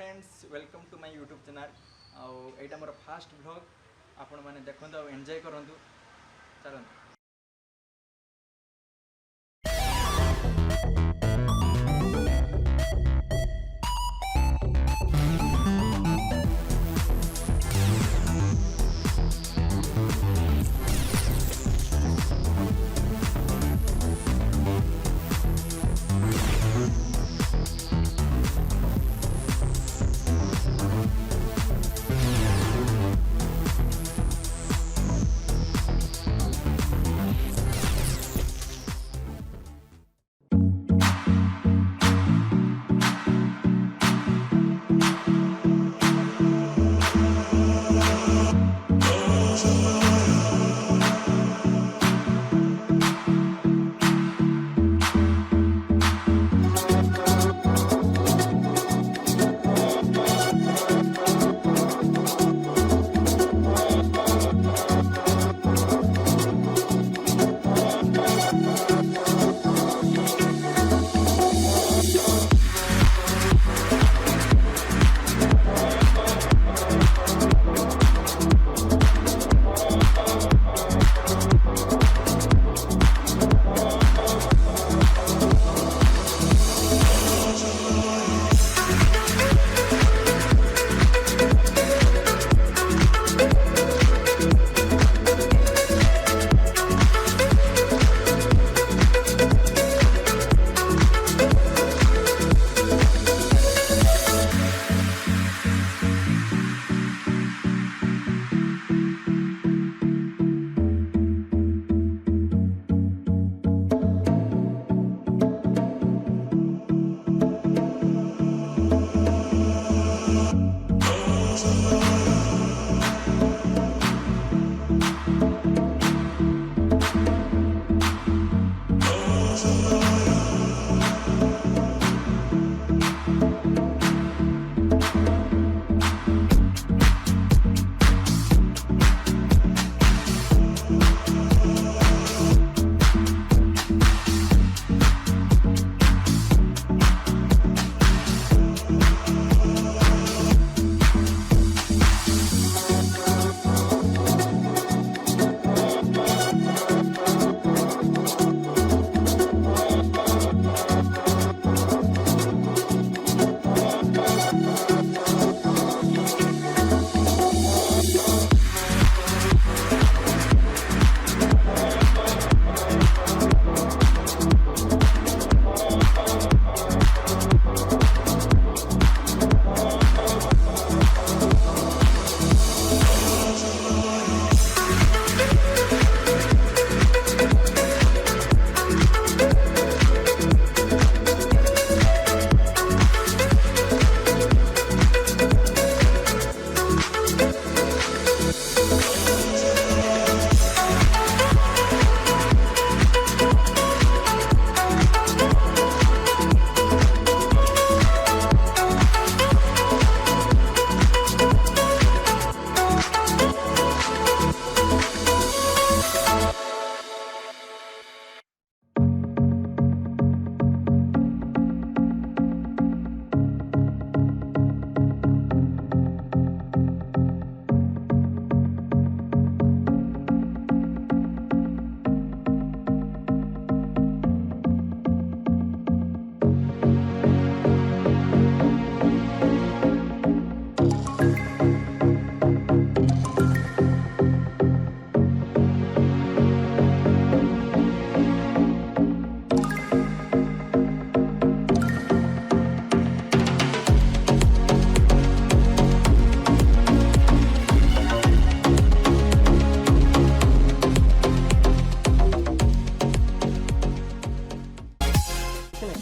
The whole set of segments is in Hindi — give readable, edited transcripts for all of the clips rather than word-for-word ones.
Friends welcome to my YouTube channel आईटा मोर फास्ट ब्लॉग आपण मैंने देखते एंजॉय करूँ चलते।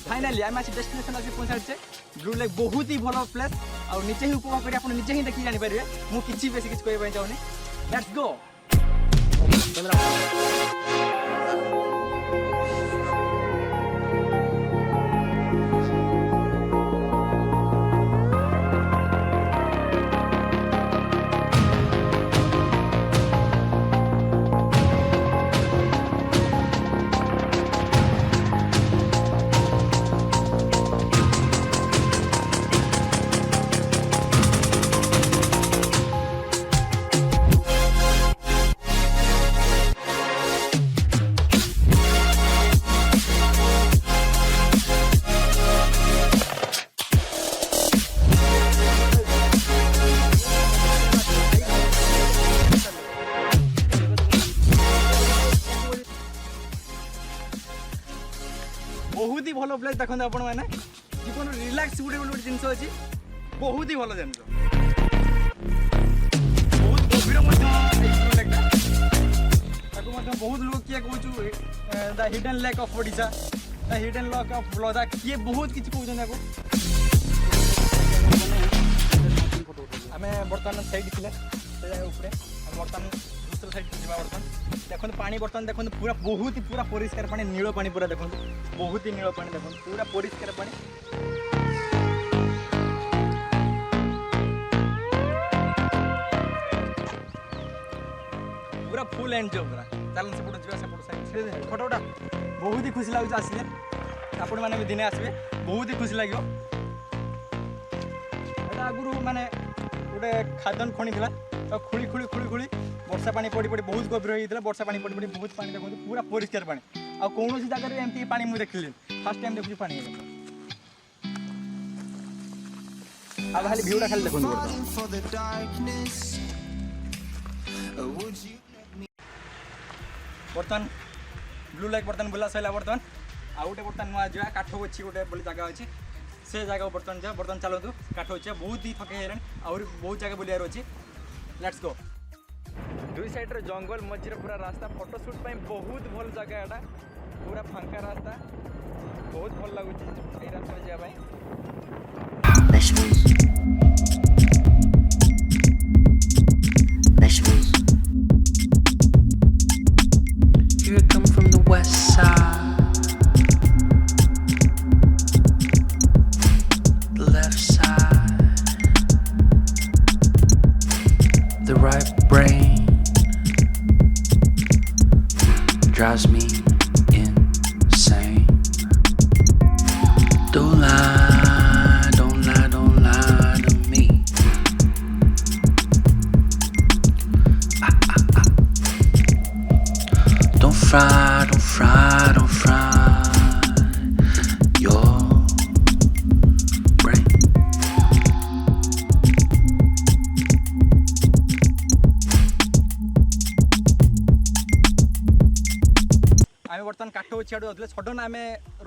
फाइनाली आम आज डेस्टिनेशन अच्छे पहुँचाचे ब्लू लेक बहुत ही भल प्लेस और निजे ही उपभोग कर आप निजे ही देखी जापर मुझे बेस किसी कहना चाहूनी लेट्स गो। भल प्लेस देखते आपण मैंने जीवन रिलैक्स गोटे गोटे जिन अच्छी बहुत ही भल जिन बहुत गभीर बहुत लोग किए कहूँ the hidden lake of Odisha the hidden lake of Ladakh किए बहुत किसी कहते आम बर्तमान सैड थे बर्तमान दूसरा साइड जावा बर्तमान देखो पानी बर्तमान देखो पूरा बहुत ही पूरा परिष्कार पानी नील पानी पूरा देखो बहुत ही नील पानी देखो पूरा परिष्कार पानी पूरा फुल एंजॉय पूरा चलन सेपट जा सेपट साइड फोटोटा बहुत ही खुशी लगे आसिले आपण मैंने भी दिने आसबे बहुत ही खुशी लगे आगुरी माने गोटे खादन खणी था खुली खुली खुली खुली वर्षा पानी पड़ी पड़ी बहुत गभीर होता वर्षा पानी पड़ी पड़ी बहुत पानी देखो पूरा परिष्कार पानी आ कौन जगह एमती पानी मुझे देखिली फास्ट टाइम देखुची पानी खाली भ्यूटा खाली देखो बर्तमान ब्लू लेक बर्तमान बुला सैला बर्तमान आउ गोटे बर्तमान नुआ जा काठगोची गोटे बोली जगह अच्छी से जगह बर्तमान जा बर्तमान चलतु काठगोची बहुत ही थके हेलान आहुरी बहुत जगह बुलियार अच्छी लेट्स गो दुई साइड जंगल मझे पूरा रास्ता फोटोशूट बहुत भल जगह एटा पूरा फांका रास्ता बहुत भल लगुच रास्ता जावाई Here I come from the west side, the left side, the right brain drives me insane. Don't lie, don't lie, don't lie to me. Don't fry, don't fry, don't fry your brain. आम बर्तमान काठगोची आड़े जाते सडन आम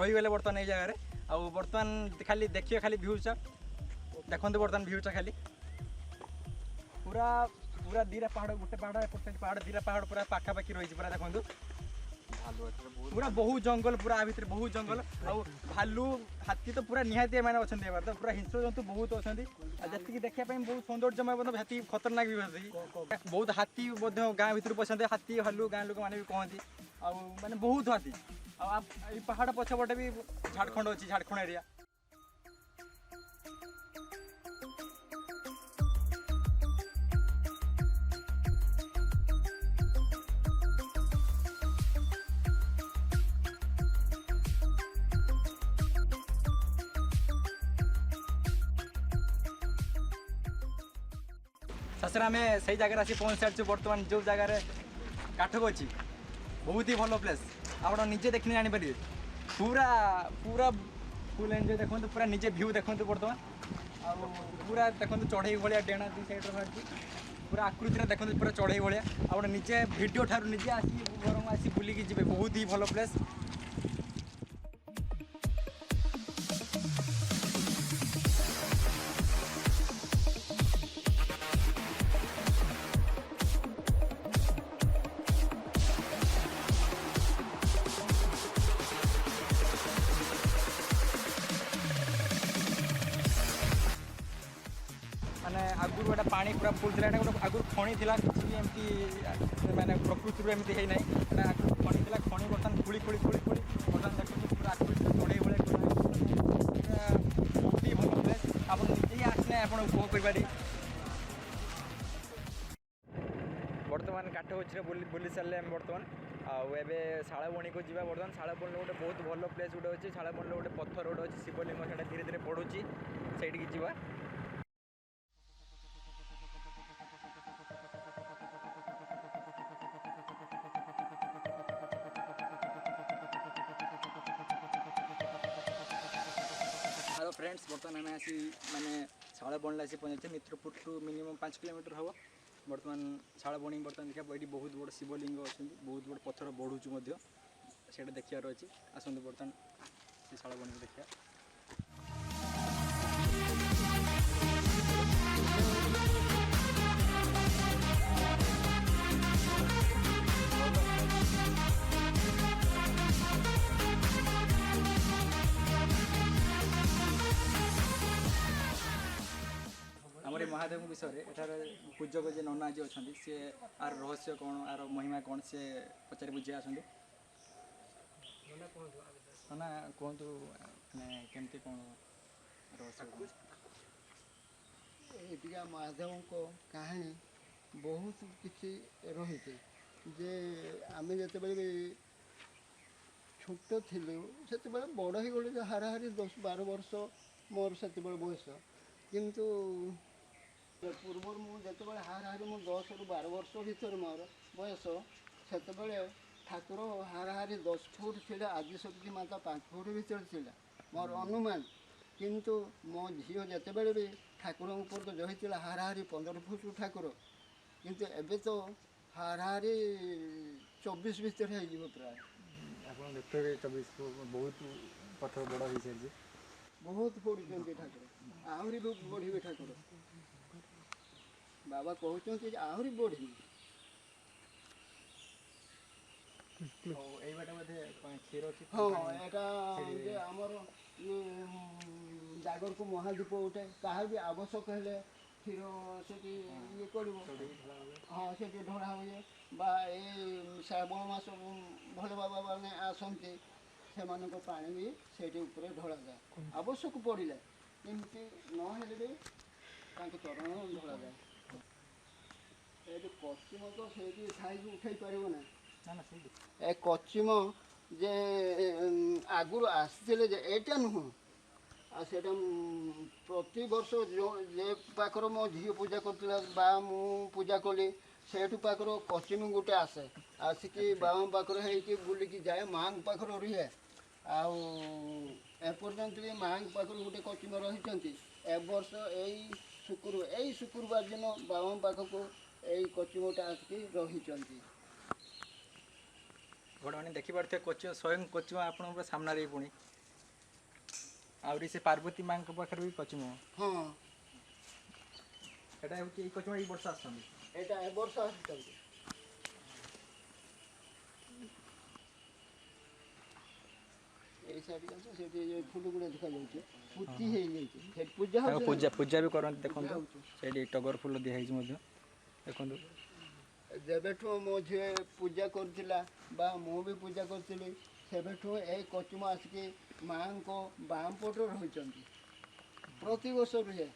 रहीगले बर्तमान ये जगह आउ बर्तमान खाली देखिए खाली भ्यूटा देखते बर्तमान भ्यूटा खाली पूरा पूरा दीरा पहाड़ गोटे पहाड़ एपट साइड पहाड़ दीरा पहाड़ पूरा पाखापाखि रही पूरा देखो पूरा बहुत जंगल पूरा आ भितर बहुत जंगल आउ भालू हाथी तो पूरा निहाती मैंने अच्छा तो पूरा हिंस्र जंतु बहुत अच्छा जी देखा बहुत सौंदर्यमय हाथी खतरनाक भी बहुत हाथी गाँ भर पसंद हाथी भालू गाँ लोक मैंने भी कहती आने बहुत हाथी आ पहाड़ पछपटे भी झारखंड अच्छी झारखंड एरिया ससरा आम से जगह आसी पहुँच सारी बर्तमान जो जगार काठगोची बहुत ही भल प्लेस आप निजे देखने जानीपारे पूरा पूरा फुल एंजॉय देखो पूरा निजे भ्यू देखो बर्तमान आ पूरा देखो चढ़ई भाया डेणा दी साइड बाहर पूरा आकृति देखो पूरा चढ़ई भाया आप निजे वीडियो ठार निजे आसी बरम आसी बुलिकी जी बहुत ही भल प्लेस माने आगुरी गोटे पानी पूरा फुल था गोटे आगुरी खणी थी एमती माने प्रकृति एमती है ना खणी थी खणी बर्तमान खुली खुली खुली खुली बर्तमान देखो पूरा आकृति चढ़ई भाया बहुत ही भल प्लेस आप निजे ही आसने आप उपभोग करें बर्तमान काठगोची बुली सारे आम बर्तमान आए शालबणी को जावा बर्तमान शालबणी गोटे बहुत भल प्लेस गोटे अच्छी शालबणी गोटे पत्थर गोटे अच्छी शिवलिंग से धीरे धीरे बढ़ुची से जावा हेलो फ्रेंड्स बर्तमान आम आसी माने शालबणी आसी पहुँचे मित्रपुर टू मिनिमम 5 किलोमीटर हम बर्तमान शालबणी बर्तमान देखा ये बहुत बड़ शिवलिंग अच्छा बहुत बड़ पत्थर बढ़ुचु से देखार अच्छी आसतु बर्तमान से शालबनी को देखिए आमर महादेव विषय एठार पूजक जे नना जी अच्छा सी आर रहस्य कौन आर महिमा कौन सी पचारि बुझे आसती नना कहतु मैंने केमती कौन रहस्य एटिका महादेव को कहानी बहुत किसी रही जे आम जिते छोट थिलु से बड़ ही गले हाराहारी 10-12 वर्ष मोर से बयस किंतु पूर्व मुझे हाराहारी मो 10-12 वर्ष भर मोर बयस से ठाकुर हाराहारी 10 फुट थी आज सकी माता 5 फुट भर थी मोर अनुमान किंतु मो झील जिते भी ठाकुर ऊपर जही हाराहारी 15 फुट ठाकुर किंतु एबे तो हाराहारी 24 भर हो प्राय आप देखते 24 बहुत पत्थर बड़ हो सारी बहुत पढ़ुं ठाकुर आहरी बढ़े ठाकुर बाबा कहते आहरी बढ़ी हाँ यहाँ आमर जागर को महादीप उठे कहा भी आवश्यक है क्षीर से ये कर हाँ से ढड़ा हुए श्रावण मास भोले बाबा मैंने आसती से पानी भी से ढला जाए आवश्यक पड़े एमती नहेले भी चरण ढला जाए ये पश्चिम तो से साइज उठे पार ना ए कचिम जे आगुर आसते एटा नुह आटा प्रति वर्ष जो जे पाखर मो झी पूजा करता मु पूजा कली से पाखर कचिम गोटे आसे आसिकी बाबा पाखर हो बुलिकी जाए माँ पाखर रुहे आपर्यंत भी माँ पाखर गोटे कचिम रही ए वर्ष यही शुक्रवार दिन बाबा पाखक यही कचिमटा आसिकी रही गोटे मैंने देखिपे कोचिंग स्वयं कोचिंग आप सामने पुणी आहरी से पार्वती माँ पाखे भी कोचिंग हाँ यहाँ हूँ कोचिंग ये वर्ष आसती एटा ए वर्ष आसती फुल गुड़ा देखा जाती पूजा पूजा भी करते देखो टगर फुल दिखाई देखो जेबेठू मो झी पूजा करथिला बा मु भी पूजा करथिली सेबेठू ए कचिम आसिकी माँ को बाम पट रही प्रति वर्ष रुहे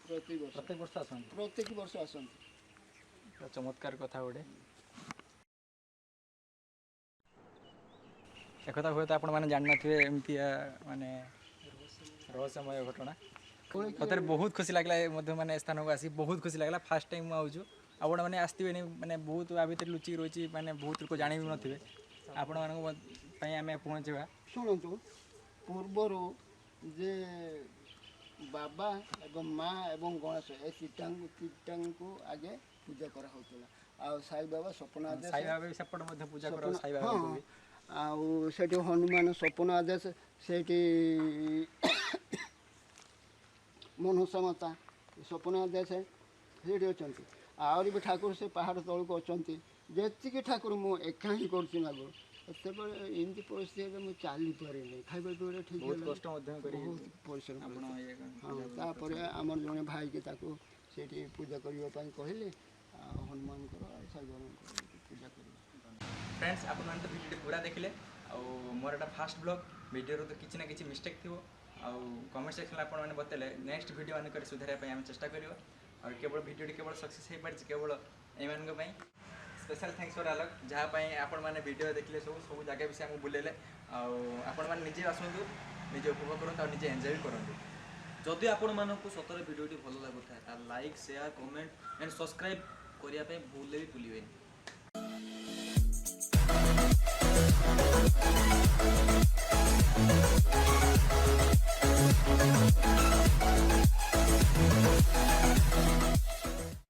प्रत्येक वर्ष आसती चमत्कार कथा गोटे एक हुए तो आपण मैंने जान थे एमती माने रहस्यमय घटना मत बहुत खुशी लगे मैंने स्थान को आसी बहुत खुशी लगे फास्ट टाइम मुझे आपण मैंने आसवे नहीं मैंने बहुत आ भर लुचिक रही मैंने बहुत लोग जान भी नथिबे आपण माने पहुँचवा शुणु पूर्वर जे बाबा एवं माँ एवं गणेश ए तीटा को आगे पूजा करा साई बाबा स्वप्न आदेश साई बाबा सेपट पूजा कर साई बाबा से हनुमान स्वप्न आदेश से मनसा माता स्वप्न आदेश से अच्छा आहरी भी ठाकुर से पहाड़ तौक अच्छा जी ठाकुर मुझे एका ही करमती परिस्थिति मुझे चली पारे खाଇବା पिଇବା ठीक कष्ट बहुत परिश्रम हाँ आम जड़े भाई के से पूजा करने कहले हनुमान साई बाबा पूजा कर फ्रेंड्स आप भिडियो पूरा देखले मोर एटा फास्ट ब्लॉग वीडियो तो किसी ना किसी मिस्टेक थी कमेंट सेक्शन आप बतेले नेक्स्ट वीडियो मान सुधारे आम चेष्टा करवा और केवल वीडियो केवल सक्सेस हो पारे केवल एम स्पेशल थैंक्स फॉर आलोक जहाँ आपण मैंने वीडियो देखले सब जगह विषय आमको बुलेले आपण मैंने निजे आसतु निजे उपभोग करूँ और निजे एंजॉय करूँ जदि आपण मानक सतरे भिडियोटी भल लगुता है like share comment and subscribe करने भूल भी भूलिए।